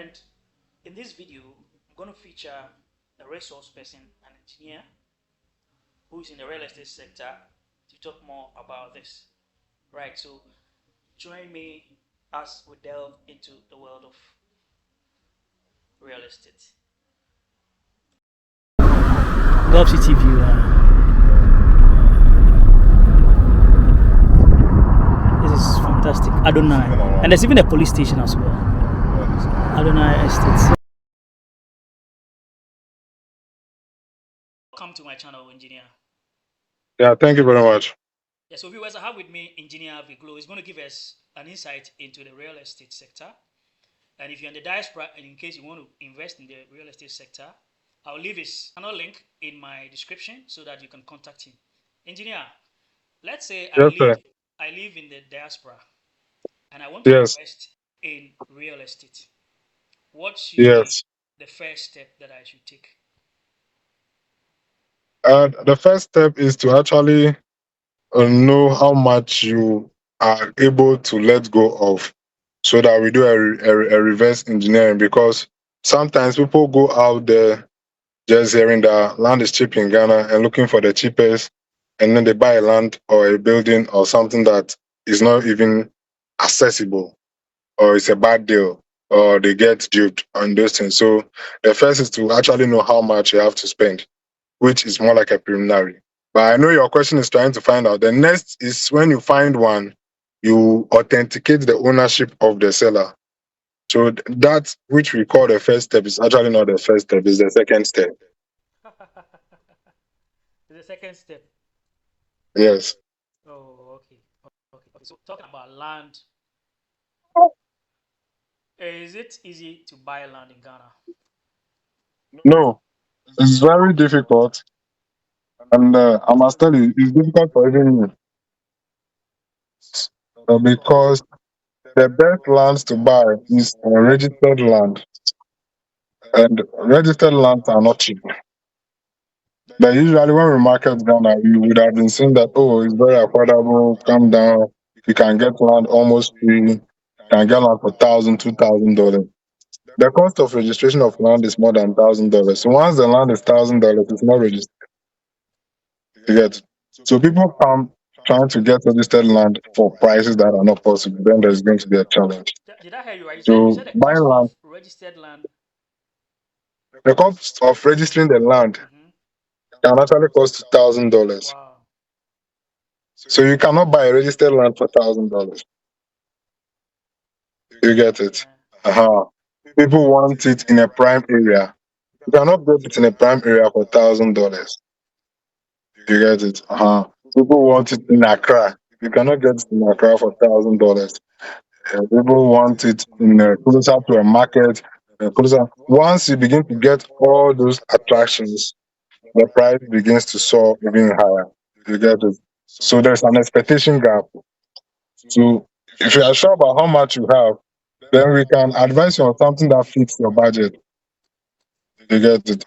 And in this video, I'm going to feature a resource person, an engineer who is in the real estate sector to talk more about this. Right, so join me as we delve into the world of real estate. Gulf City View. This is fantastic. Adonai. And there's even a police station as well. Adonai Estates. Welcome to my channel, Engineer. Yeah, thank you very much. Yeah, so viewers, I have with me Engineer Viglo. He's going to give us an insight into the real estate sector. And if you're in the diaspora, and in case you want to invest in the real estate sector, I'll leave his channel link in my description so that you can contact him. Engineer, let's say Yes, sir. I live in the diaspora and I want to Yes, invest in real estate. What's usually yes. the first step that I should take? The first step is to actually know how much you are able to let go of so that we do a reverse engineering, because sometimes people go out there just hearing that land is cheap in Ghana and looking for the cheapest, and then they buy a land or a building or something that is not even accessible, or it's a bad deal, or they get duped on those things. So the first is to actually know how much you have to spend, which is more like a preliminary. But I know your question is trying to find out. The next is when you find one, you authenticate the ownership of the seller. So that which we call the first step is actually not the first step, it's the second step. The second step. Yes. Oh, okay. Okay. So talking about land, is it easy to buy land in Ghana? No, it's very difficult. And I must tell you, it's difficult for even me, because the best lands to buy is registered land. And registered lands are not cheap. But usually when we market Ghana, you would have been seeing that, oh, it's very affordable, come down, you can get land almost free, you can get land for $1,000, $2,000. The cost of registration of land is more than $1,000. So once the land is $1,000, it's not registered. You get it? So people come trying to get registered land for prices that are not possible. Then there's going to be a challenge. Did I hear you right? You So said the buying cost of land, registered land. the cost of registering the land can actually cost $1,000. Wow. So you cannot buy a registered land for $1,000. You get it? Yeah. Uh-huh. People want it in a prime area. You cannot get it in a prime area for $1,000. You get it? Uh-huh. People want it in Accra. You cannot get it in Accra for $1,000. People want it in closer to a market. Closer. Once you begin to get all those attractions, the price begins to soar even higher. You get it? So there's an expectation gap. So if you are sure about how much you have, then we can advise you on something that fits your budget. You get it?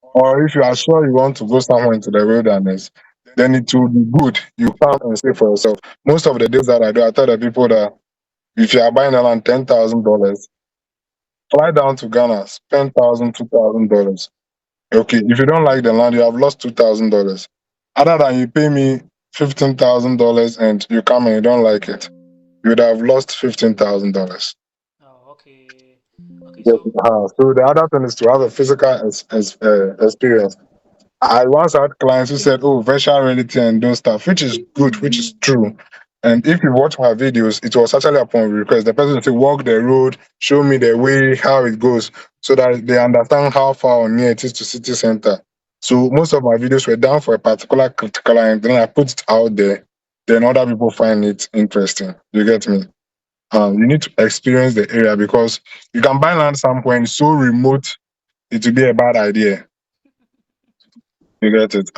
Or if you are sure you want to go somewhere into the wilderness, then it will be good. You come and stay for yourself. Most of the deals that I do, I tell the people that if you are buying around $10,000, fly down to Ghana, spend $2,000. Okay, if you don't like the land, you have lost $2,000. Other than you pay me $15,000 and you come and you don't like it, you would have lost $15,000. Oh, okay. Okay. Yes, So so the other thing is to have a physical experience. I once had clients who said, "Oh, virtual reality and those stuff," which is good, which is true. And if you watch my videos, it was actually upon request. The person would say, "Walk the road, show me the way, how it goes," so that they understand how far or near it is to city center. So most of my videos were done for a particular client. Then I put it out there. Then other people find it interesting. You get me? You need to experience the area, because you can buy land somewhere and so remote it will be a bad idea. You get it?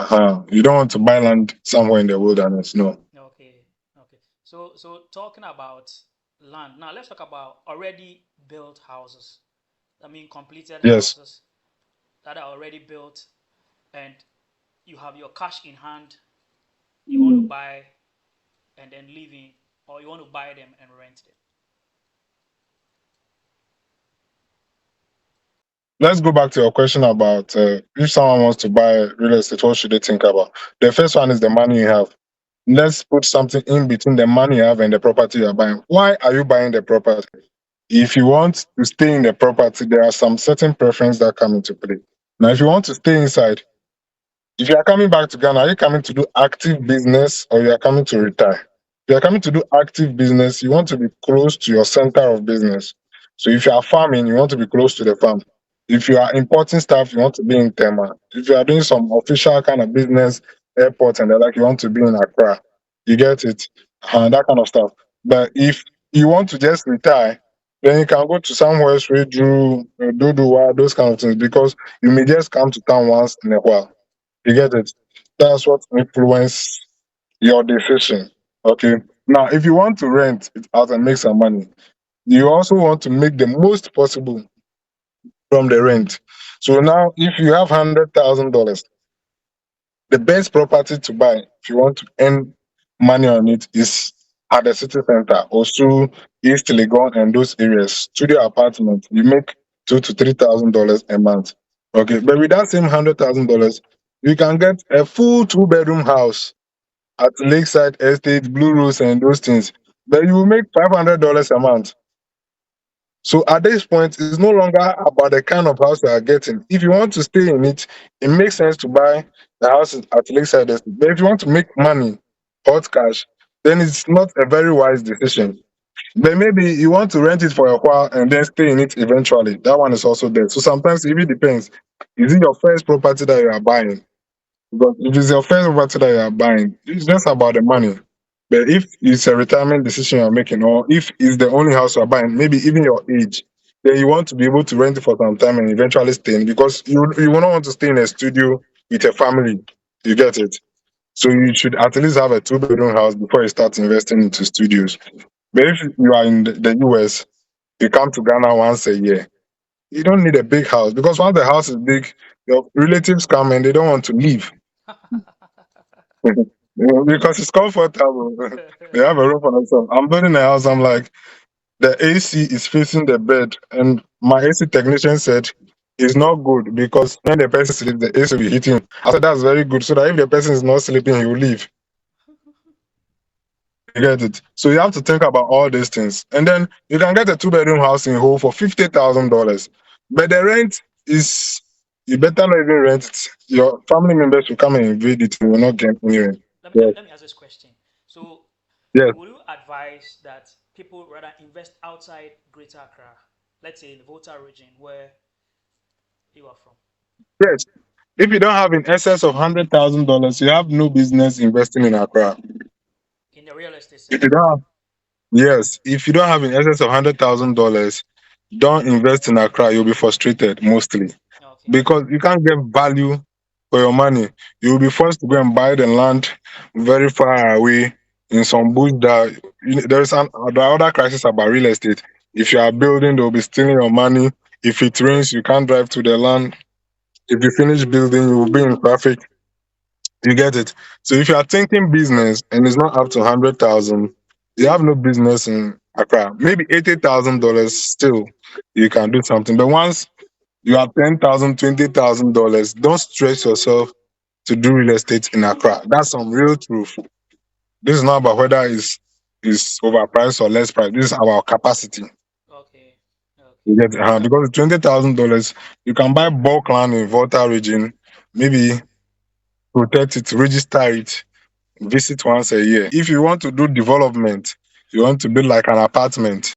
You don't want to buy land somewhere in the wilderness. No. okay. Okay. So talking about land. Now let's talk about already built houses. I mean completed Yes. houses that are already built and you have your cash in hand, you want to buy and then live in, or you want to buy them and rent them. let's go back to your question about if someone wants to buy real estate, what should they think about? The first one is the money you have. Let's put something in between the money you have and the property you're buying. Why are you buying the property? If you want to stay in the property, there are some certain preferences that come into play. Now, if you want to stay inside, if you are coming back to Ghana, are you coming to do active business or you are coming to retire? If you are coming to do active business, you want to be close to your center of business. So if you are farming, you want to be close to the farm. If you are importing stuff, you want to be in Tema. If you are doing some official kind of business, airport and the like, you want to be in Accra. You get it? And that kind of stuff. But if you want to just retire, then you can go to somewhere straight through Dodowa, those kind of things, because you may just come to town once in a while. You get it? That's what influence your decision. Okay. Now, if you want to rent it out and make some money, you also want to make the most possible from the rent. So now, if you have $100,000, the best property to buy if you want to earn money on it is at the city center, also East Legon and those areas. Studio apartment, you make $2,000 to $3,000 a month. Okay, but with that same $100,000, you can get a full two-bedroom house at Lakeside Estate, Blue Rose, and those things. But you will make $500 a month. So at this point, it's no longer about the kind of house you are getting. If you want to stay in it, it makes sense to buy the house at Lakeside Estate. But if you want to make money, hot cash, then it's not a very wise decision. But maybe you want to rent it for a while and then stay in it eventually. That one is also there. So sometimes it really depends. Is it your first property that you are buying? Because if it's your first property that you are buying, it's just about the money. But if it's a retirement decision you're making, or if it's the only house you're buying, maybe even your age, then you want to be able to rent it for some time and eventually stay in because you will not want to stay in a studio with a family. You get it? So you should at least have a two-bedroom house before you start investing into studios. But if you are in the US, you come to Ghana once a year. You don't need a big house because once the house is big, your relatives come and they don't want to leave. Because it's comfortable. They have a room for themselves. I'm building a house. I'm like, the AC is facing the bed, and my AC technician said it's not good because when the person sleeps, the AC will be hitting him. I said that's very good, so that if the person is not sleeping, he will leave. You get it? So you have to think about all these things, and then you can get a two-bedroom house in Ho for $50,000, but the rent is you better not even rent it. Your family members will come and invade it. You will not get any rent. Yes, let me ask this question. So, yes, would you advise that people rather invest outside Greater Accra, let's say in the Volta region where you are from? yes. If you don't have in excess of $100,000, you have no business investing in Accra. In the real estate If you sector? don't have, yes, if you don't have in excess of $100,000, don't invest in Accra. You'll be frustrated mostly Okay. because you can't get value for your money. You'll be forced to go and buy the land very far away in some bush that there are other crisis about real estate. If you are building, they'll be stealing your money. If it rains, you can't drive to the land. If you finish building, you will be in traffic. You get it? So if you are thinking business and it's not up to 100,000, you have no business in Accra. Maybe $80,000 still you can do something. But once you have 10,000, $20,000, don't stress yourself to do real estate in Accra. That's some real truth. This is not about whether it's overpriced or less priced. This is about capacity. Okay. You Okay. get it? Because $20,000, you can buy bulk land in Volta region, maybe protect it, register it, visit once a year. If you want to do development, you want to build like an apartment,